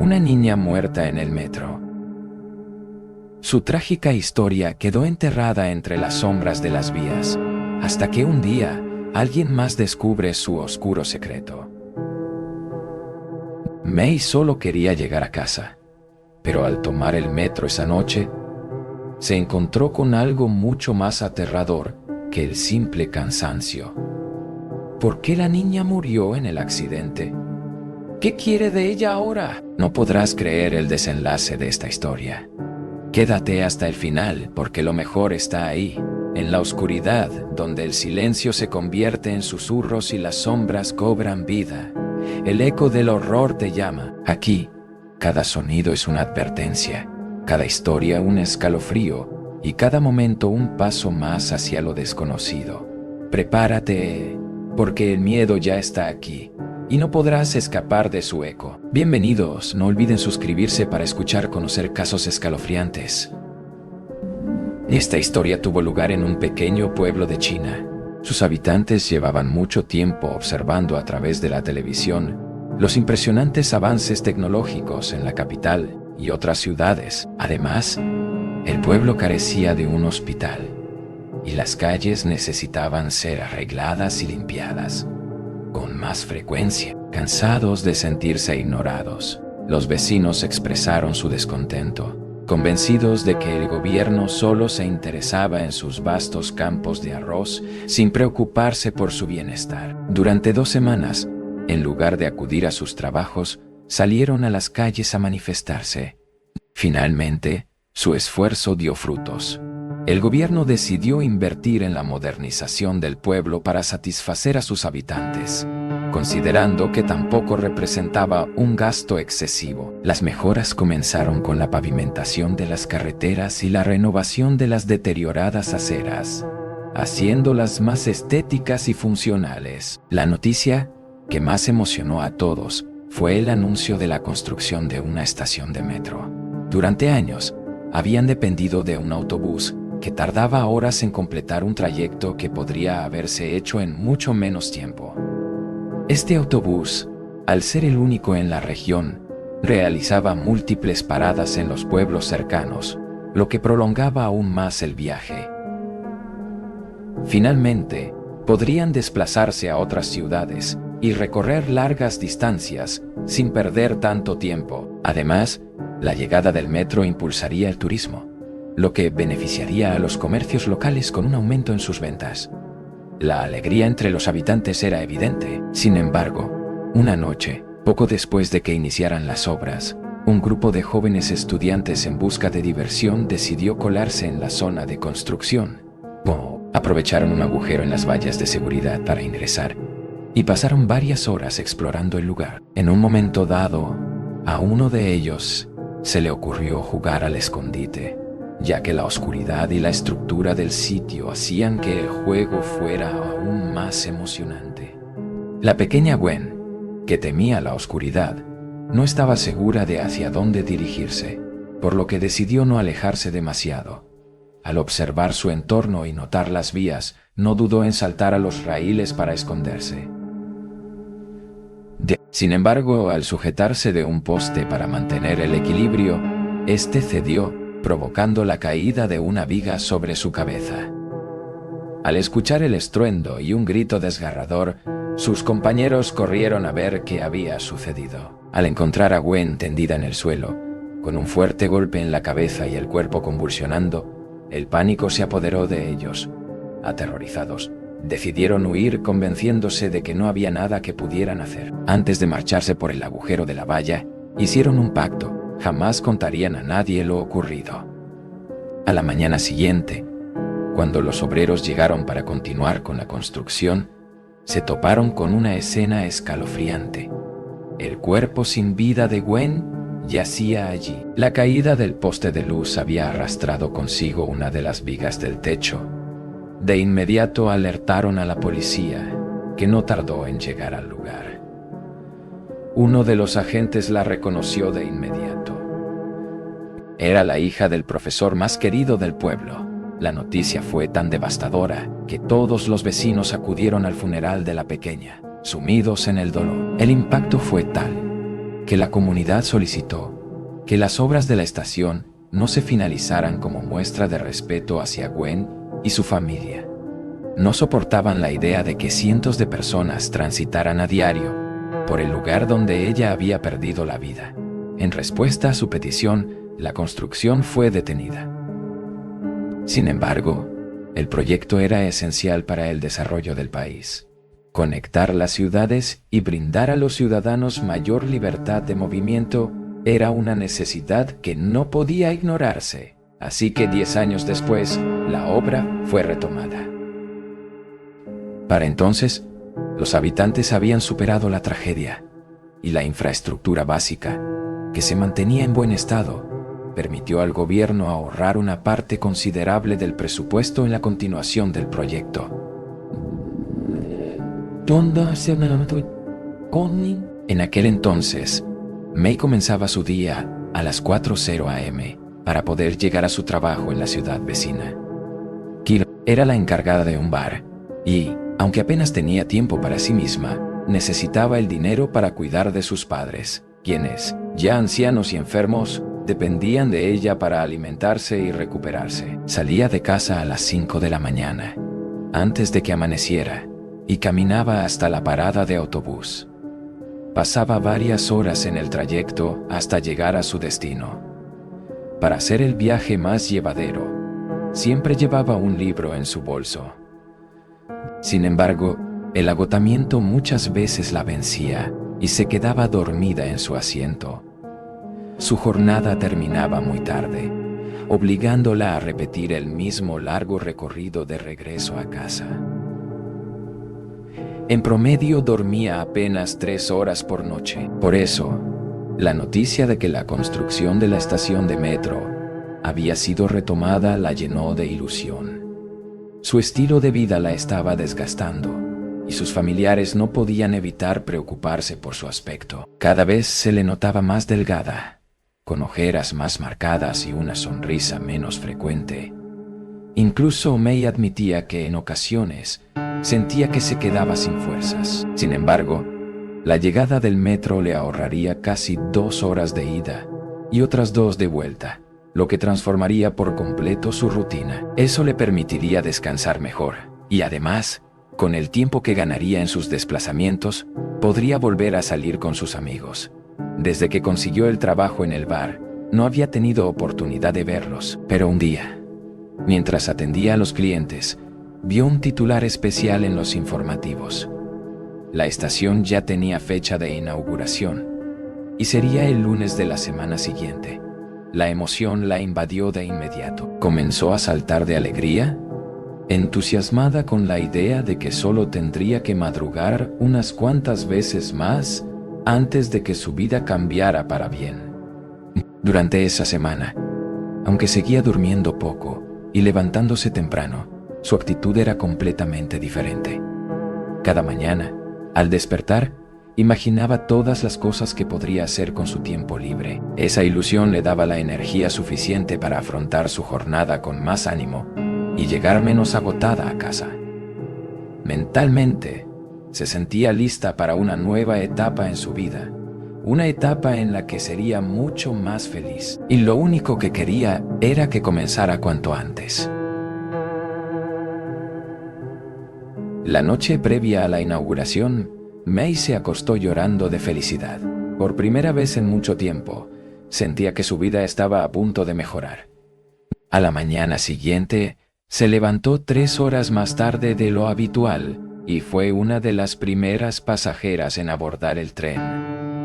Una niña muerta en el metro. Su trágica historia quedó enterrada entre las sombras de las vías, hasta que un día alguien más descubre su oscuro secreto. May solo quería llegar a casa, pero al tomar el metro esa noche, se encontró con algo mucho más aterrador que el simple cansancio. ¿Por qué la niña murió en el accidente? ¿Qué quiere de ella ahora? No podrás creer el desenlace de esta historia. Quédate hasta el final, porque lo mejor está ahí, en la oscuridad, donde el silencio se convierte en susurros y las sombras cobran vida. El eco del horror te llama. Aquí, cada sonido es una advertencia, cada historia un escalofrío y cada momento un paso más hacia lo desconocido. Prepárate, porque el miedo ya está aquí y no podrás escapar de su eco. Bienvenidos, no olviden suscribirse para conocer casos escalofriantes. Esta historia tuvo lugar en un pequeño pueblo de China. Sus habitantes llevaban mucho tiempo observando a través de la televisión los impresionantes avances tecnológicos en la capital y otras ciudades. Además, el pueblo carecía de un hospital y las calles necesitaban ser arregladas y limpiadas con más frecuencia. Cansados de sentirse ignorados, los vecinos expresaron su descontento, convencidos de que el gobierno solo se interesaba en sus vastos campos de arroz sin preocuparse por su bienestar. Durante 2 semanas, en lugar de acudir a sus trabajos, salieron a las calles a manifestarse. Finalmente, su esfuerzo dio frutos. El gobierno decidió invertir en la modernización del pueblo para satisfacer a sus habitantes, considerando que tampoco representaba un gasto excesivo. Las mejoras comenzaron con la pavimentación de las carreteras y la renovación de las deterioradas aceras, haciéndolas más estéticas y funcionales. La noticia que más emocionó a todos fue el anuncio de la construcción de una estación de metro. Durante años, habían dependido de un autobús que tardaba horas en completar un trayecto que podría haberse hecho en mucho menos tiempo. Este autobús, al ser el único en la región, realizaba múltiples paradas en los pueblos cercanos, lo que prolongaba aún más el viaje. Finalmente, podrían desplazarse a otras ciudades y recorrer largas distancias sin perder tanto tiempo. Además, la llegada del metro impulsaría el turismo, lo que beneficiaría a los comercios locales con un aumento en sus ventas. La alegría entre los habitantes era evidente. Sin embargo, una noche, poco después de que iniciaran las obras, un grupo de jóvenes estudiantes en busca de diversión decidió colarse en la zona de construcción. Aprovecharon un agujero en las vallas de seguridad para ingresar y pasaron varias horas explorando el lugar. En un momento dado, a uno de ellos se le ocurrió jugar al escondite, ya que la oscuridad y la estructura del sitio hacían que el juego fuera aún más emocionante. La pequeña Gwen, que temía la oscuridad, no estaba segura de hacia dónde dirigirse, por lo que decidió no alejarse demasiado. Al observar su entorno y notar las vías, no dudó en saltar a los raíles para esconderse. Sin embargo, al sujetarse de un poste para mantener el equilibrio, este cedió, provocando la caída de una viga sobre su cabeza. Al escuchar el estruendo y un grito desgarrador, sus compañeros corrieron a ver qué había sucedido. Al encontrar a Gwen tendida en el suelo, con un fuerte golpe en la cabeza y el cuerpo convulsionando, el pánico se apoderó de ellos. Aterrorizados, decidieron huir convenciéndose de que no había nada que pudieran hacer. Antes de marcharse por el agujero de la valla, hicieron un pacto. Jamás contarían a nadie lo ocurrido. A la mañana siguiente, cuando los obreros llegaron para continuar con la construcción, se toparon con una escena escalofriante. El cuerpo sin vida de Gwen yacía allí. La caída del poste de luz había arrastrado consigo una de las vigas del techo. De inmediato alertaron a la policía, que no tardó en llegar al lugar. Uno de los agentes la reconoció de inmediato. Era la hija del profesor más querido del pueblo. La noticia fue tan devastadora que todos los vecinos acudieron al funeral de la pequeña, sumidos en el dolor. El impacto fue tal que la comunidad solicitó que las obras de la estación no se finalizaran como muestra de respeto hacia Gwen y su familia. No soportaban la idea de que cientos de personas transitaran a diario por el lugar donde ella había perdido la vida. En respuesta a su petición, la construcción fue detenida. Sin embargo, el proyecto era esencial para el desarrollo del país. Conectar las ciudades y brindar a los ciudadanos mayor libertad de movimiento era una necesidad que no podía ignorarse. Así que 10 años después, la obra fue retomada. Para entonces, los habitantes habían superado la tragedia y la infraestructura básica, que se mantenía en buen estado, permitió al gobierno ahorrar una parte considerable del presupuesto en la continuación del proyecto. En aquel entonces, May comenzaba su día a las 4:00 am para poder llegar a su trabajo en la ciudad vecina. Kira era la encargada de un bar y, aunque apenas tenía tiempo para sí misma, necesitaba el dinero para cuidar de sus padres, quienes, ya ancianos y enfermos, dependían de ella para alimentarse y recuperarse. Salía de casa a las 5 de la mañana, antes de que amaneciera, y caminaba hasta la parada de autobús. Pasaba varias horas en el trayecto hasta llegar a su destino. Para hacer el viaje más llevadero, siempre llevaba un libro en su bolso. Sin embargo, el agotamiento muchas veces la vencía y se quedaba dormida en su asiento. Su jornada terminaba muy tarde, obligándola a repetir el mismo largo recorrido de regreso a casa. En promedio dormía apenas 3 horas por noche. Por eso, la noticia de que la construcción de la estación de metro había sido retomada la llenó de ilusión. Su estilo de vida la estaba desgastando y sus familiares no podían evitar preocuparse por su aspecto. Cada vez se le notaba más delgada, con ojeras más marcadas y una sonrisa menos frecuente. Incluso May admitía que en ocasiones sentía que se quedaba sin fuerzas. Sin embargo, la llegada del metro le ahorraría casi 2 horas de ida y otras 2 de vuelta, lo que transformaría por completo su rutina. Eso le permitiría descansar mejor y además, con el tiempo que ganaría en sus desplazamientos, podría volver a salir con sus amigos. Desde que consiguió el trabajo en el bar, no había tenido oportunidad de verlos, pero un día, mientras atendía a los clientes, vio un titular especial en los informativos. La estación ya tenía fecha de inauguración y sería el lunes de la semana siguiente. La emoción la invadió de inmediato. Comenzó a saltar de alegría, entusiasmada con la idea de que solo tendría que madrugar unas cuantas veces más antes de que su vida cambiara para bien. Durante esa semana, aunque seguía durmiendo poco y levantándose temprano, su actitud era completamente diferente. Cada mañana, al despertar, imaginaba todas las cosas que podría hacer con su tiempo libre. Esa ilusión le daba la energía suficiente para afrontar su jornada con más ánimo y llegar menos agotada a casa. Mentalmente, se sentía lista para una nueva etapa en su vida, una etapa en la que sería mucho más feliz, y lo único que quería era que comenzara cuanto antes. La noche previa a la inauguración, May se acostó llorando de felicidad. Por primera vez en mucho tiempo, sentía que su vida estaba a punto de mejorar. A la mañana siguiente, se levantó 3 horas más tarde de lo habitual y fue una de las primeras pasajeras en abordar el tren.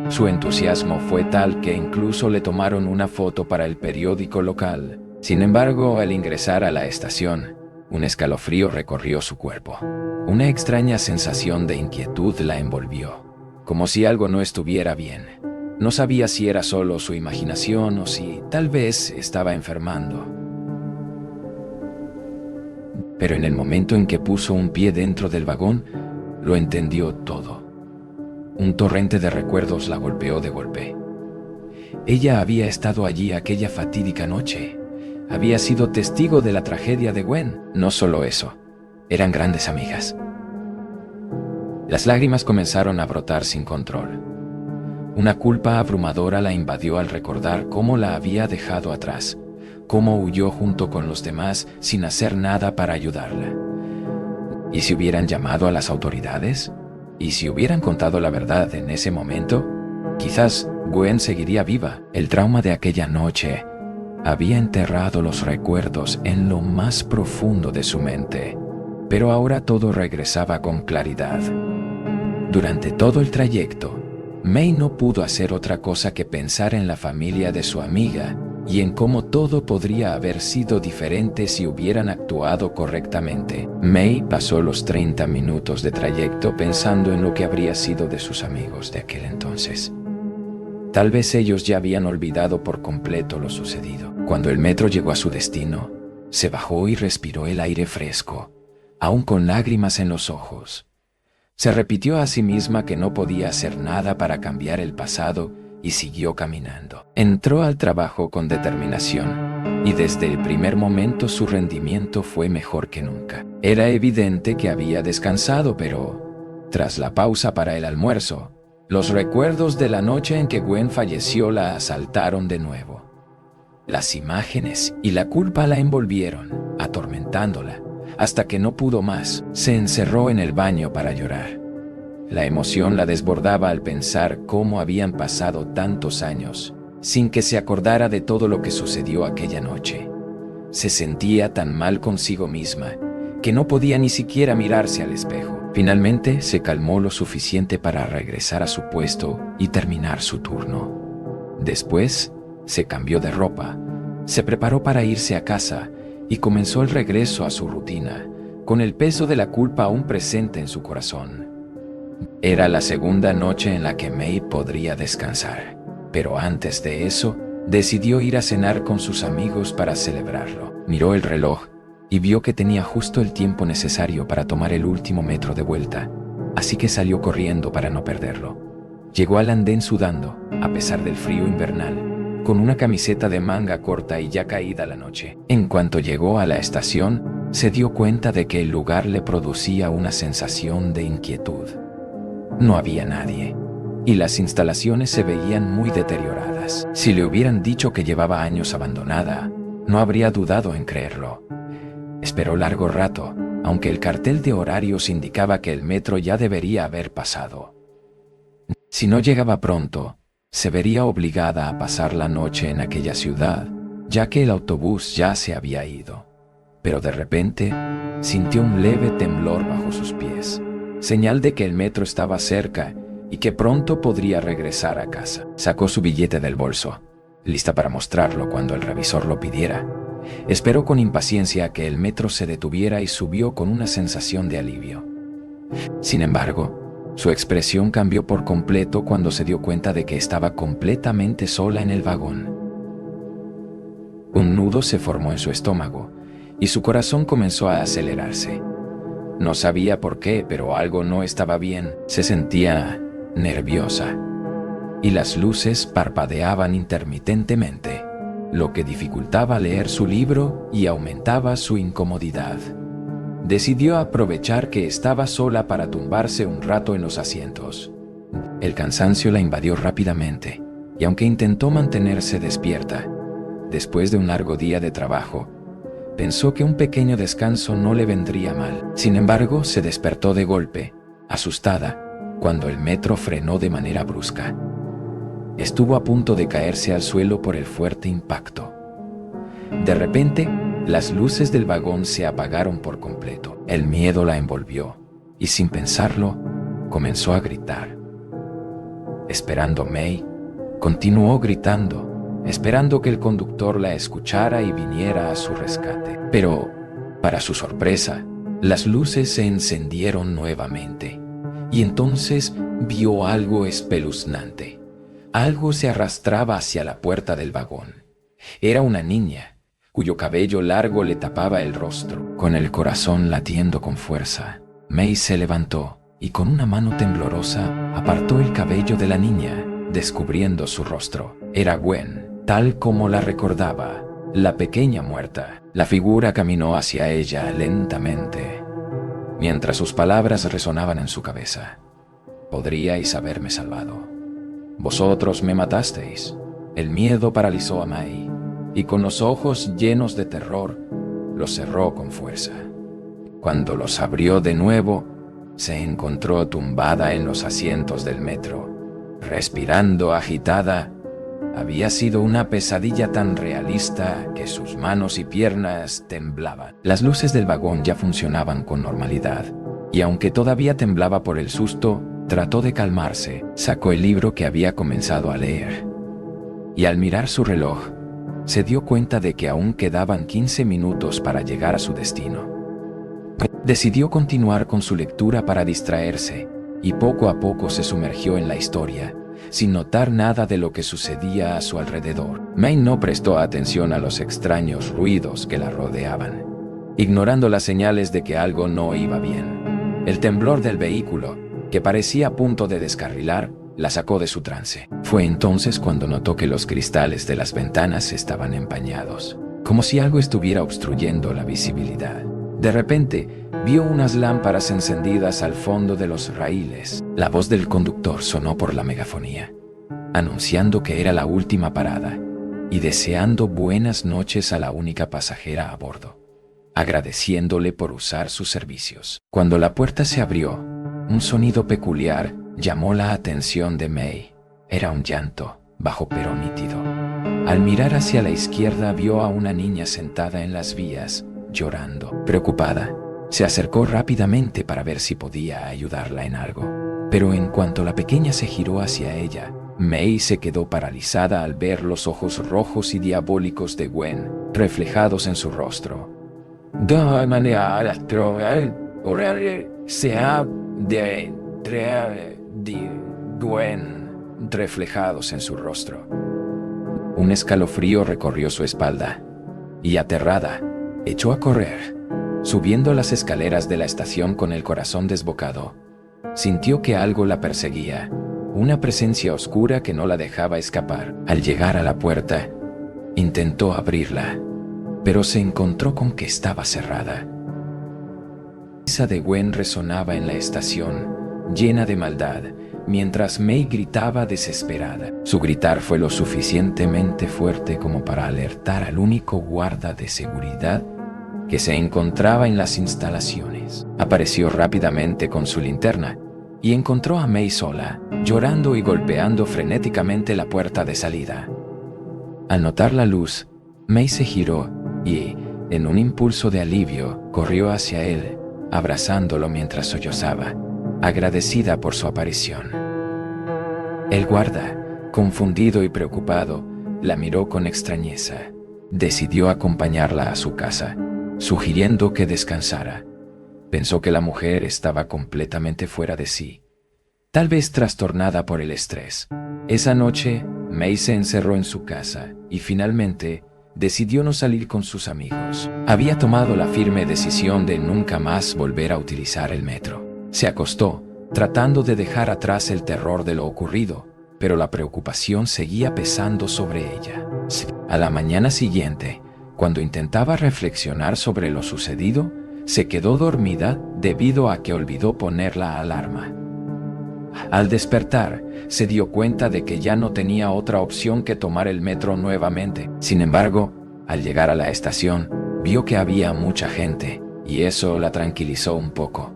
Su entusiasmo fue tal que incluso le tomaron una foto para el periódico local. Sin embargo, al ingresar a la estación, un escalofrío recorrió su cuerpo. Una extraña sensación de inquietud la envolvió, como si algo no estuviera bien. No sabía si era solo su imaginación o si tal vez estaba enfermando. Pero en el momento en que puso un pie dentro del vagón, lo entendió todo. Un torrente de recuerdos la golpeó de golpe. Ella había estado allí aquella fatídica noche. Había sido testigo de la tragedia de Gwen. No solo eso, eran grandes amigas. Las lágrimas comenzaron a brotar sin control. Una culpa abrumadora la invadió al recordar cómo la había dejado atrás, cómo huyó junto con los demás sin hacer nada para ayudarla. ¿Y si hubieran llamado a las autoridades? ¿Y si hubieran contado la verdad en ese momento? Quizás Gwen seguiría viva. El trauma de aquella noche había enterrado los recuerdos en lo más profundo de su mente, pero ahora todo regresaba con claridad. Durante todo el trayecto, May no pudo hacer otra cosa que pensar en la familia de su amiga y en cómo todo podría haber sido diferente si hubieran actuado correctamente. May pasó los 30 minutos de trayecto pensando en lo que habría sido de sus amigos de aquel entonces. Tal vez ellos ya habían olvidado por completo lo sucedido. Cuando el metro llegó a su destino, se bajó y respiró el aire fresco, aún con lágrimas en los ojos. Se repitió a sí misma que no podía hacer nada para cambiar el pasado y siguió caminando. Entró al trabajo con determinación y desde el primer momento su rendimiento fue mejor que nunca. Era evidente que había descansado, pero tras la pausa para el almuerzo, los recuerdos de la noche en que Gwen falleció la asaltaron de nuevo. Las imágenes y la culpa la envolvieron, atormentándola, hasta que no pudo más. Se encerró en el baño para llorar. La emoción la desbordaba al pensar cómo habían pasado tantos años sin que se acordara de todo lo que sucedió aquella noche. Se sentía tan mal consigo misma que no podía ni siquiera mirarse al espejo. Finalmente se calmó lo suficiente para regresar a su puesto y terminar su turno. Después se cambió de ropa, se preparó para irse a casa y comenzó el regreso a su rutina, con el peso de la culpa aún presente en su corazón. Era la segunda noche en la que May podría descansar, pero antes de eso, decidió ir a cenar con sus amigos para celebrarlo. Miró el reloj y vio que tenía justo el tiempo necesario para tomar el último metro de vuelta, así que salió corriendo para no perderlo. Llegó al andén sudando, a pesar del frío invernal, con una camiseta de manga corta y ya caída la noche. En cuanto llegó a la estación, se dio cuenta de que el lugar le producía una sensación de inquietud. No había nadie, y las instalaciones se veían muy deterioradas. Si le hubieran dicho que llevaba años abandonada, no habría dudado en creerlo. Esperó largo rato, aunque el cartel de horarios indicaba que el metro ya debería haber pasado. Si no llegaba pronto, se vería obligada a pasar la noche en aquella ciudad, ya que el autobús ya se había ido. Pero de repente, sintió un leve temblor bajo sus pies, señal de que el metro estaba cerca y que pronto podría regresar a casa. Sacó su billete del bolso, lista para mostrarlo cuando el revisor lo pidiera. Esperó con impaciencia a que el metro se detuviera y subió con una sensación de alivio. Sin embargo, su expresión cambió por completo cuando se dio cuenta de que estaba completamente sola en el vagón. Un nudo se formó en su estómago y su corazón comenzó a acelerarse. No sabía por qué, pero algo no estaba bien. Se sentía nerviosa y las luces parpadeaban intermitentemente, lo que dificultaba leer su libro y aumentaba su incomodidad. Decidió aprovechar que estaba sola para tumbarse un rato en los asientos. El cansancio la invadió rápidamente, y aunque intentó mantenerse despierta, después de un largo día de trabajo, pensó que un pequeño descanso no le vendría mal. Sin embargo, se despertó de golpe, asustada, cuando el metro frenó de manera brusca. Estuvo a punto de caerse al suelo por el fuerte impacto. De repente, las luces del vagón se apagaron por completo. El miedo la envolvió y, sin pensarlo, comenzó a gritar. Esperando May, continuó gritando, esperando que el conductor la escuchara y viniera a su rescate. Pero, para su sorpresa, las luces se encendieron nuevamente, y entonces vio algo espeluznante. Algo se arrastraba hacia la puerta del vagón. Era una niña, cuyo cabello largo le tapaba el rostro. Con el corazón latiendo con fuerza, May se levantó y con una mano temblorosa apartó el cabello de la niña, descubriendo su rostro. Era Gwen, tal como la recordaba, la pequeña muerta. La figura caminó hacia ella lentamente, mientras sus palabras resonaban en su cabeza. Podríais haberme salvado. Vosotros me matasteis. El miedo paralizó a May, y con los ojos llenos de terror, los cerró con fuerza. Cuando los abrió de nuevo, se encontró tumbada en los asientos del metro, respirando agitada. Había sido una pesadilla tan realista que sus manos y piernas temblaban. Las luces del vagón ya funcionaban con normalidad, y aunque todavía temblaba por el susto, trató de calmarse. Sacó el libro que había comenzado a leer. Y al mirar su reloj, se dio cuenta de que aún quedaban 15 minutos para llegar a su destino. Decidió continuar con su lectura para distraerse, y poco a poco se sumergió en la historia, sin notar nada de lo que sucedía a su alrededor. May no prestó atención a los extraños ruidos que la rodeaban, ignorando las señales de que algo no iba bien. El temblor del vehículo, que parecía a punto de descarrilar, la sacó de su trance. Fue entonces cuando notó que los cristales de las ventanas estaban empañados, como si algo estuviera obstruyendo la visibilidad. De repente, vio unas lámparas encendidas al fondo de los raíles. La voz del conductor sonó por la megafonía, anunciando que era la última parada y deseando buenas noches a la única pasajera a bordo, agradeciéndole por usar sus servicios. Cuando la puerta se abrió, un sonido peculiar llamó la atención de May. Era un llanto, bajo pero nítido. Al mirar hacia la izquierda vio a una niña sentada en las vías, llorando. Preocupada, se acercó rápidamente para ver si podía ayudarla en algo. Pero en cuanto la pequeña se giró hacia ella, May se quedó paralizada al ver los ojos rojos y diabólicos de Gwen reflejados en su rostro. Gwen reflejados en su rostro. Un escalofrío recorrió su espalda, y aterrada, echó a correr. Subiendo las escaleras de la estación con el corazón desbocado, sintió que algo la perseguía, una presencia oscura que no la dejaba escapar. Al llegar a la puerta, intentó abrirla, pero se encontró con que estaba cerrada. La risa de Gwen resonaba en la estación, llena de maldad, mientras May gritaba desesperada. Su gritar fue lo suficientemente fuerte como para alertar al único guarda de seguridad que se encontraba en las instalaciones. Apareció rápidamente con su linterna y encontró a May sola, llorando y golpeando frenéticamente la puerta de salida. Al notar la luz, May se giró y, en un impulso de alivio, corrió hacia él, abrazándolo mientras sollozaba, agradecida por su aparición. El guarda, confundido y preocupado, la miró con extrañeza. Decidió acompañarla a su casa, sugiriendo que descansara. Pensó que la mujer estaba completamente fuera de sí, tal vez trastornada por el estrés. Esa noche, May se encerró en su casa y finalmente decidió no salir con sus amigos. Había tomado la firme decisión de nunca más volver a utilizar el metro. Se acostó, tratando de dejar atrás el terror de lo ocurrido, pero la preocupación seguía pesando sobre ella. A la mañana siguiente, cuando intentaba reflexionar sobre lo sucedido, se quedó dormida debido a que olvidó poner la alarma. Al despertar, se dio cuenta de que ya no tenía otra opción que tomar el metro nuevamente. Sin embargo, al llegar a la estación, vio que había mucha gente, y eso la tranquilizó un poco.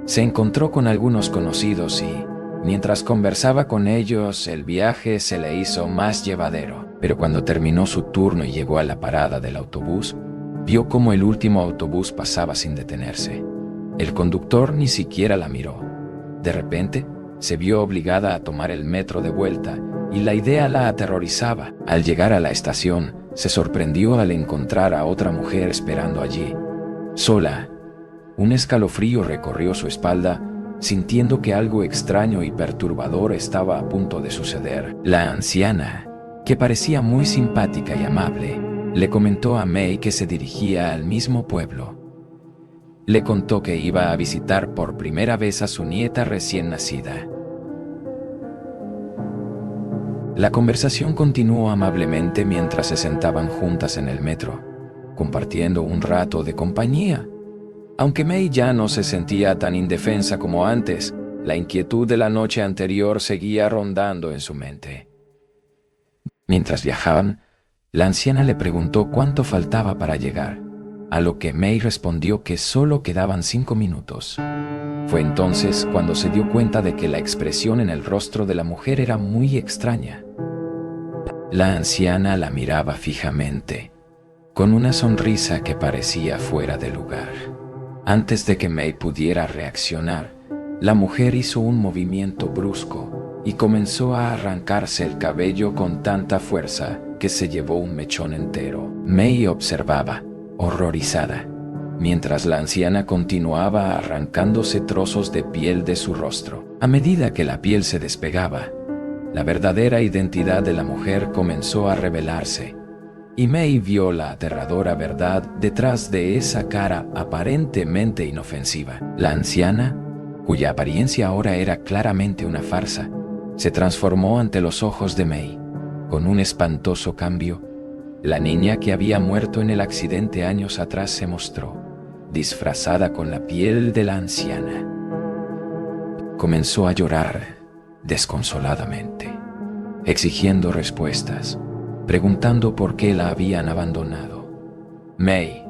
Se encontró con algunos conocidos y, mientras conversaba con ellos, el viaje se le hizo más llevadero. Pero cuando terminó su turno y llegó a la parada del autobús, vio cómo el último autobús pasaba sin detenerse. El conductor ni siquiera la miró. De repente, se vio obligada a tomar el metro de vuelta y la idea la aterrorizaba. Al llegar a la estación, se sorprendió al encontrar a otra mujer esperando allí, sola. Un escalofrío recorrió su espalda, sintiendo que algo extraño y perturbador estaba a punto de suceder. La anciana, que parecía muy simpática y amable, le comentó a May que se dirigía al mismo pueblo. Le contó que iba a visitar por primera vez a su nieta recién nacida. La conversación continuó amablemente mientras se sentaban juntas en el metro, compartiendo un rato de compañía. Aunque May ya no se sentía tan indefensa como antes, La inquietud de la noche anterior seguía rondando en su mente. Mientras viajaban, la anciana le preguntó cuánto faltaba para llegar, a lo que May respondió que solo quedaban 5 minutos. Fue entonces cuando se dio cuenta de que la expresión en el rostro de la mujer era muy extraña. La anciana la miraba fijamente, con una sonrisa que parecía fuera de lugar. Antes de que May pudiera reaccionar, la mujer hizo un movimiento brusco y comenzó a arrancarse el cabello con tanta fuerza que se llevó un mechón entero. May observaba, horrorizada, mientras la anciana continuaba arrancándose trozos de piel de su rostro. A medida que la piel se despegaba, la verdadera identidad de la mujer comenzó a revelarse, y May vio la aterradora verdad detrás de esa cara aparentemente inofensiva. La anciana, cuya apariencia ahora era claramente una farsa, se transformó ante los ojos de May. Con un espantoso cambio, la niña que había muerto en el accidente años atrás se mostró, disfrazada con la piel de la anciana. Comenzó a llorar desconsoladamente, exigiendo respuestas, preguntando por qué la habían abandonado. May,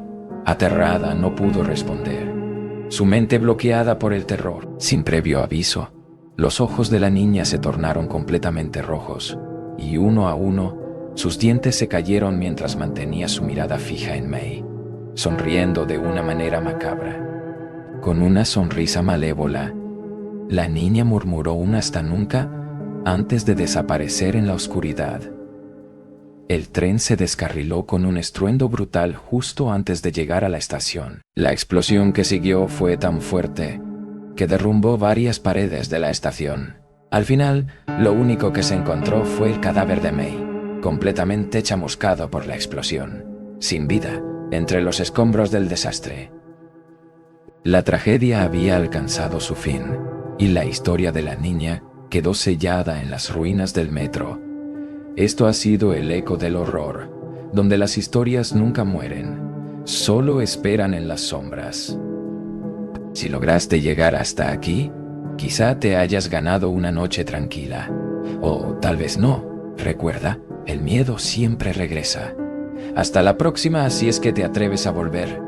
aterrada, no pudo responder, su mente bloqueada por el terror. Sin previo aviso, los ojos de la niña se tornaron completamente rojos, y uno a uno, sus dientes se cayeron mientras mantenía su mirada fija en May, sonriendo de una manera macabra. Con una sonrisa malévola, la niña murmuró un hasta nunca antes de desaparecer en la oscuridad. El tren se descarriló con un estruendo brutal justo antes de llegar a la estación. La explosión que siguió fue tan fuerte que derrumbó varias paredes de la estación. Al final, lo único que se encontró fue el cadáver de May, completamente chamuscado por la explosión, sin vida, entre los escombros del desastre. La tragedia había alcanzado su fin, y la historia de la niña quedó sellada en las ruinas del metro. Esto ha sido el eco del horror, donde las historias nunca mueren, solo esperan en las sombras. Si lograste llegar hasta aquí, quizá te hayas ganado una noche tranquila. O tal vez no. Recuerda, el miedo siempre regresa. Hasta la próxima si es que te atreves a volver.